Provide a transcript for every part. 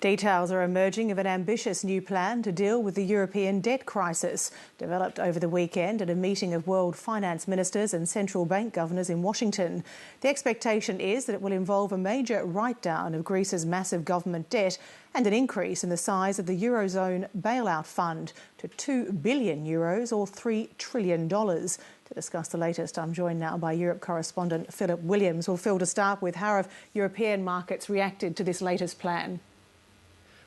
Details are emerging of an ambitious new plan to deal with the European debt crisis, developed over the weekend at a meeting of world finance ministers and central bank governors in Washington. The expectation is that it will involve a major write-down of Greece's massive government debt and an increase in the size of the Eurozone bailout fund to €2 billion or $3 trillion. To discuss the latest, I'm joined now by Europe correspondent Philip Williams. Well, Phil, to start with, how have European markets reacted to this latest plan?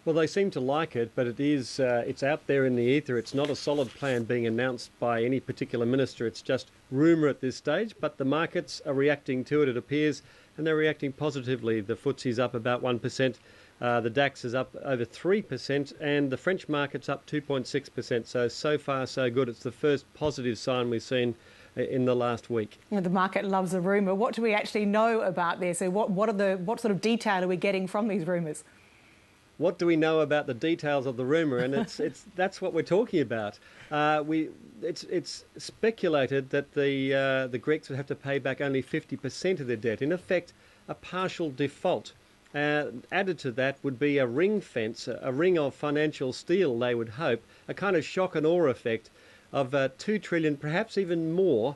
Well, they seem to like it, but it's out there in the ether. It's not a solid plan being announced by any particular minister. It's just rumour at this stage, but the markets are reacting to it, it appears, and they're reacting positively. The FTSE's up about 1%, the DAX is up over 3%, and the French market's up 2.6%. So far, so good. It's the first positive sign we've seen in the last week. You know, the market loves a rumour. What do we actually know about this? So what sort of detail are we getting from these rumours? What do we know about the details of the rumour? And that's what we're talking about. It's speculated that the Greeks would have to pay back only 50% of their debt. In effect, a partial default. Added to that would be a ring fence, a ring of financial steel, they would hope, a kind of shock and awe effect of $2 trillion, perhaps even more,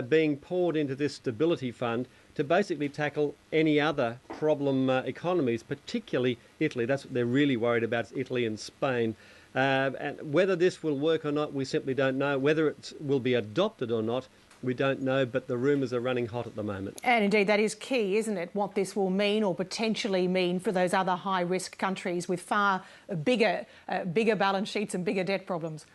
being poured into this stability fund to basically tackle any other problem economies, particularly Italy. That's what they're really worried about, Italy and Spain. And whether this will work or not, we simply don't know. Whether it will be adopted or not, we don't know, but the rumours are running hot at the moment. And indeed, that is key, isn't it, what this will mean or potentially mean for those other high-risk countries with far bigger balance sheets and bigger debt problems.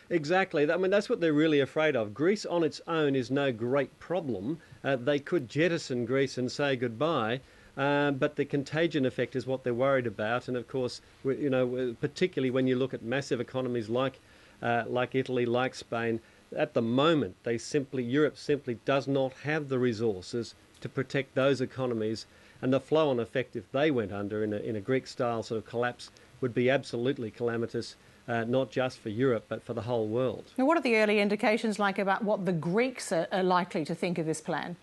Exactly. I mean, that's what they're really afraid of. Greece on its own is no great problem. They could jettison Greece and say goodbye, but the contagion effect is what they're worried about. And of course, you know, particularly when you look at massive economies like Italy, like Spain, at the moment, Europe simply does not have the resources to protect those economies. And the flow-on effect, if they went under in a Greek-style sort of collapse, would be absolutely calamitous. Not just for Europe, but for the whole world. Now, what are the early indications like about what the Greeks are likely to think of this plan?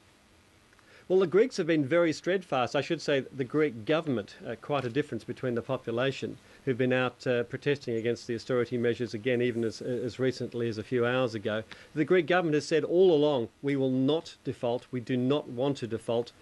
Well, the Greeks have been very steadfast. I should say the Greek government, quite a difference between the population, who've been out protesting against the austerity measures again, even as recently as a few hours ago. The Greek government has said all along, we will not default, we do not want to default,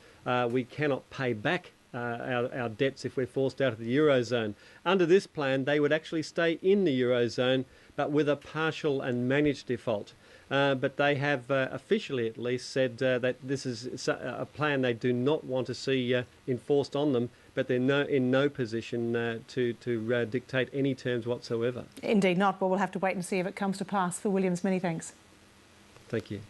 we cannot pay back our debts if we're forced out of the Eurozone. Under this plan, they would actually stay in the Eurozone, but with a partial and managed default. But they have officially at least said that this is a plan they do not want to see enforced on them, but they're in no position to dictate any terms whatsoever. Indeed not, but we'll have to wait and see if it comes to pass. Phil Williams, many thanks. Thank you.